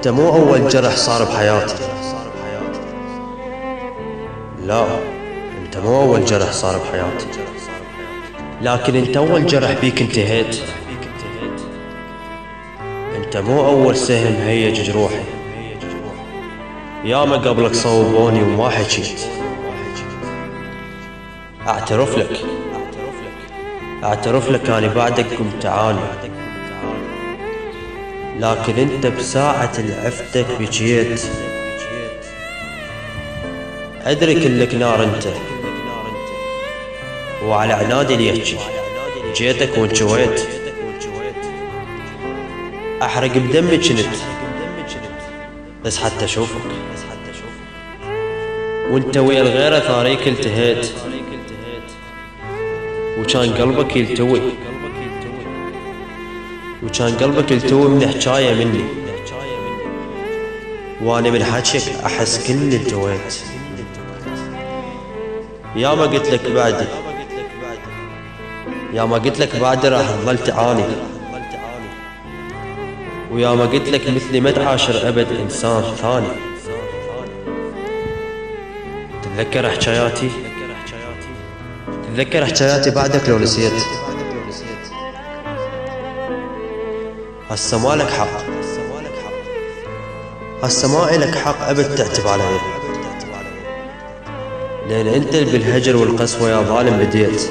انت مو اول جرح صار بحياتي. لا، انت مو اول جرح صار بحياتي، لكن انت اول جرح بيك انتهيت. انت مو اول سهم هيج جروحي، ياما قبلك صوبوني وما حكيت. اعترف لك اني بعدك قمت اعاني، لكن انت بساعة لعفتك بجيت. ادري كلك نار انت، وعلى عنادي ليحكي جيتك وانجويت. احرق بدمي جنت بس حتى اشوفك، وانت ويا الغيرة ثاريك التهيت، وكان قلبك يلتوي من حجاية مني، وانا من حكيك احس كل التويت. يا ما قلت لك بعدي راح تظل تعاني، ويا ما قلت لك مثلي ما تعاشر ابد انسان ثاني. تتذكر حكاياتي بعدك لو نسيت. هسه مالك حق، هسه ما إلك حق ابد تعتب علي، لان انت بالهجر والقسوة يا ظالم بديت.